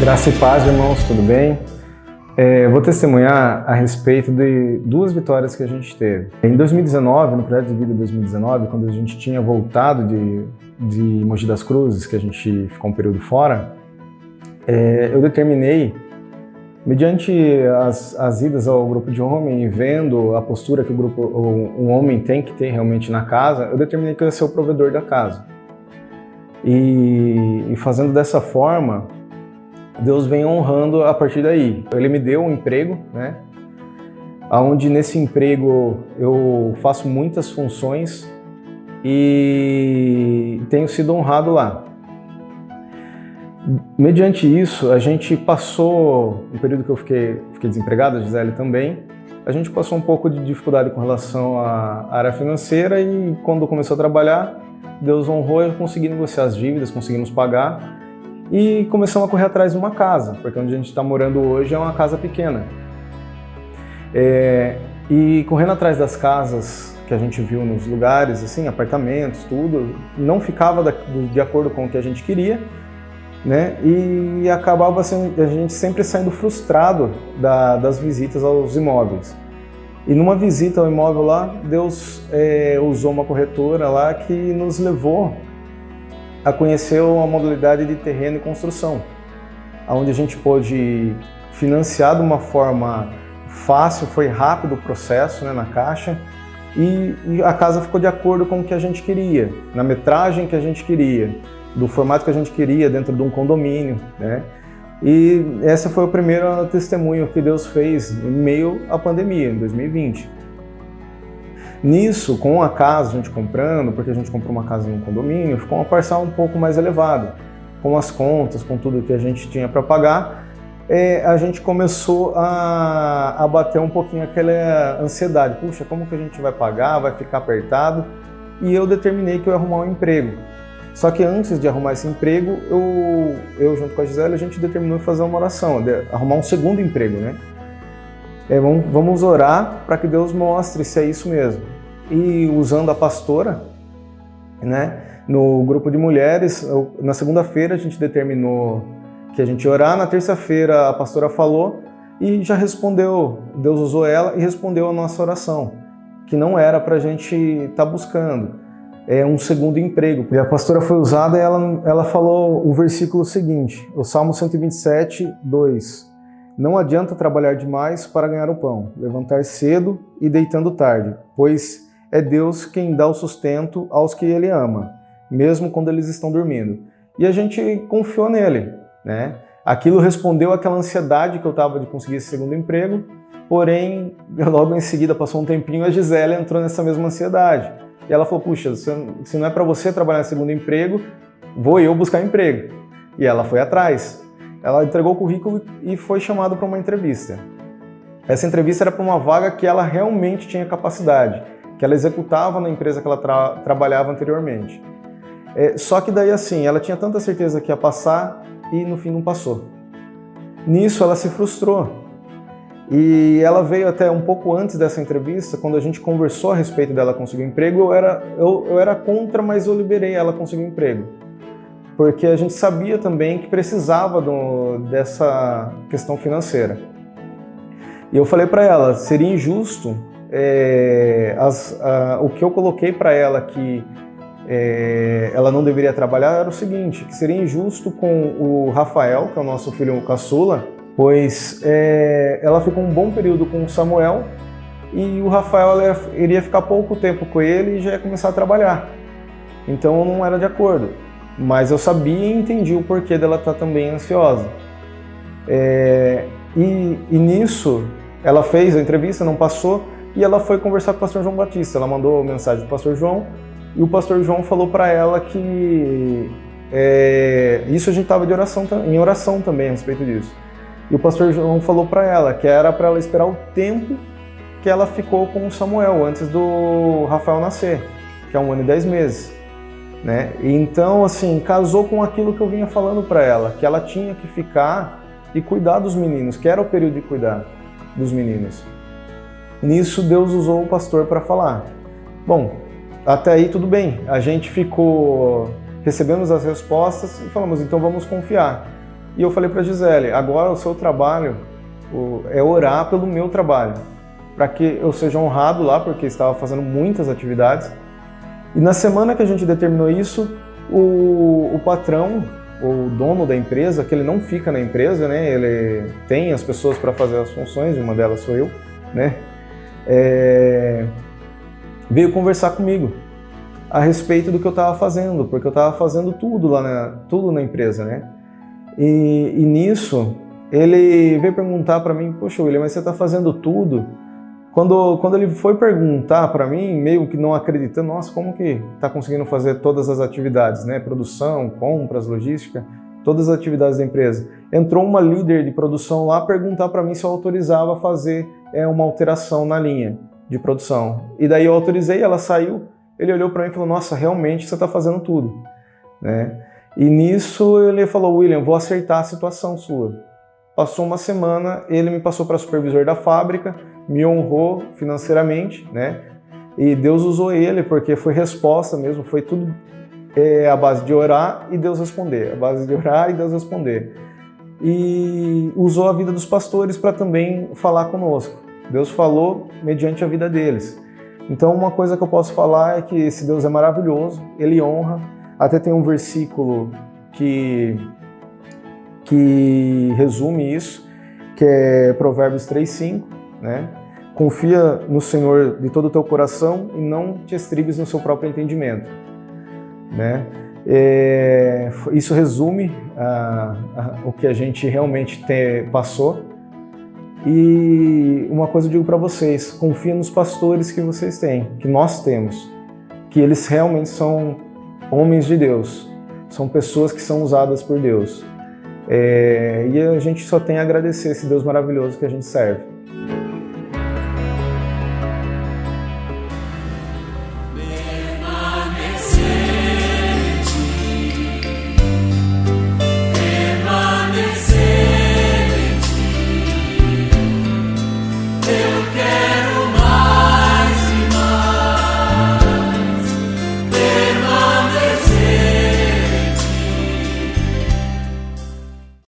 Graça e paz, irmãos, tudo bem? Vou testemunhar a respeito de duas vitórias que a gente teve. Em 2019, no Projeto de Vida 2019, quando a gente tinha voltado de Mogi das Cruzes, que a gente ficou um período fora, eu determinei, mediante as idas ao grupo de homem e vendo a postura que um homem tem que ter realmente na casa, eu determinei que eu ia ser o provedor da casa. E fazendo dessa forma, Deus vem honrando a partir daí. Ele me deu um emprego, né? Onde nesse emprego eu faço muitas funções e tenho sido honrado lá. Mediante isso, a gente passou, no período que eu fiquei desempregado, a Gisele também, a gente passou um pouco de dificuldade com relação à área financeira e quando começou a trabalhar, Deus honrou e eu consegui negociar as dívidas, conseguimos pagar e começamos a correr atrás de uma casa, porque onde a gente está morando hoje é uma casa pequena. E correndo atrás das casas que a gente viu nos lugares, assim, apartamentos, tudo, não ficava de acordo com o que a gente queria, né? E acabava a gente sempre saindo frustrado das visitas aos imóveis. E numa visita ao imóvel lá, Deus usou uma corretora lá que nos levou a conhecer a modalidade de terreno e construção, onde a gente pôde financiar de uma forma fácil, foi rápido o processo, né, na Caixa, e a casa ficou de acordo com o que a gente queria, na metragem que a gente queria, do formato que a gente queria dentro de um condomínio, né? E esse foi o primeiro testemunho que Deus fez em meio à pandemia, em 2020. Nisso, com a casa, a gente comprando, porque a gente comprou uma casa num condomínio, ficou uma parcela um pouco mais elevada. Com as contas, com tudo que a gente tinha para pagar, a gente começou a bater um pouquinho aquela ansiedade. Puxa, como que a gente vai pagar? Vai ficar apertado? E eu determinei que eu ia arrumar um emprego. Só que antes de arrumar esse emprego, eu junto com a Gisele, a gente determinou fazer uma oração, arrumar um segundo emprego, né? Vamos orar para que Deus mostre se é isso mesmo. E usando a pastora, né, no grupo de mulheres, na segunda-feira a gente determinou que a gente ia orar, na terça-feira a pastora falou e já respondeu, Deus usou ela e respondeu a nossa oração, que não era para a gente estar buscando. Um segundo emprego. E a pastora foi usada e ela falou o versículo seguinte, o Salmo 127, 2. Não adianta trabalhar demais para ganhar o pão, levantar cedo e deitando tarde, pois é Deus quem dá o sustento aos que Ele ama, mesmo quando eles estão dormindo. E a gente confiou nele, né? Aquilo respondeu àquela ansiedade que eu estava de conseguir esse segundo emprego, porém, logo em seguida, passou um tempinho, a Gisele entrou nessa mesma ansiedade. E ela falou, puxa, se não é para você trabalhar no segundo emprego, vou eu buscar emprego. E ela foi atrás. Ela entregou o currículo e foi chamada para uma entrevista. Essa entrevista era para uma vaga que ela realmente tinha capacidade, que ela executava na empresa que ela trabalhava anteriormente. Só que daí assim, ela tinha tanta certeza que ia passar e no fim não passou. Nisso ela se frustrou. E ela veio até um pouco antes dessa entrevista, quando a gente conversou a respeito dela conseguir um emprego, eu era contra, mas eu liberei ela conseguir um emprego. Porque a gente sabia também que precisava dessa questão financeira. E eu falei para ela, seria injusto, o que eu coloquei para ela que ela não deveria trabalhar era o seguinte, que seria injusto com o Rafael, que é o nosso filho caçula, pois ela ficou um bom período com o Samuel e o Rafael iria ficar pouco tempo com ele e já ia começar a trabalhar. Então eu não era de acordo, mas eu sabia e entendi o porquê dela estar também ansiosa. E nisso ela fez a entrevista, não passou, e ela foi conversar com o pastor João Batista. Ela mandou mensagem do pastor João e o pastor João falou para ela que isso a gente estava em oração também a respeito disso. E o pastor João falou para ela que era para ela esperar o tempo que ela ficou com o Samuel antes do Rafael nascer, que é 1 ano e 10 meses, né? E então, assim, casou com aquilo que eu vinha falando para ela, que ela tinha que ficar e cuidar dos meninos, que era o período de cuidar dos meninos. Nisso, Deus usou o pastor para falar. Bom, até aí tudo bem. A gente ficou, recebemos as respostas e falamos, então vamos confiar. E eu falei para a Gisele, agora o seu trabalho é orar pelo meu trabalho, para que eu seja honrado lá, porque estava fazendo muitas atividades. E na semana que a gente determinou isso, o patrão, o dono da empresa, que ele não fica na empresa, né? Ele tem as pessoas para fazer as funções, uma delas sou eu, né? Veio conversar comigo a respeito do que eu estava fazendo, porque eu estava fazendo tudo lá tudo na empresa, né? E nisso ele veio perguntar para mim, poxa, William, mas você está fazendo tudo? Quando ele foi perguntar para mim, meio que não acreditando, nossa, como que está conseguindo fazer todas as atividades, né? Produção, compras, logística, todas as atividades da empresa. Entrou uma líder de produção lá perguntar para mim se eu autorizava a fazer uma alteração na linha de produção. E daí eu autorizei, ela saiu, ele olhou para mim e falou, nossa, realmente você está fazendo tudo, né? E nisso ele falou, William, vou acertar a situação sua. Passou uma semana, ele me passou para supervisor da fábrica, me honrou financeiramente, né? E Deus usou ele, porque foi resposta mesmo, foi tudo a base de orar e Deus responder, a base de orar e Deus responder. E usou a vida dos pastores para também falar conosco. Deus falou mediante a vida deles. Então uma coisa que eu posso falar é que esse Deus é maravilhoso, Ele honra. Até tem um versículo que resume isso, que é Provérbios 3:5, né? Confia no Senhor de todo o teu coração e não te estribes no seu próprio entendimento, né? Isso resume o que a gente realmente passou. E uma coisa eu digo para vocês, confia nos pastores que vocês têm, que nós temos, que eles realmente são homens de Deus, são pessoas que são usadas por Deus. E a gente só tem a agradecer esse Deus maravilhoso que a gente serve.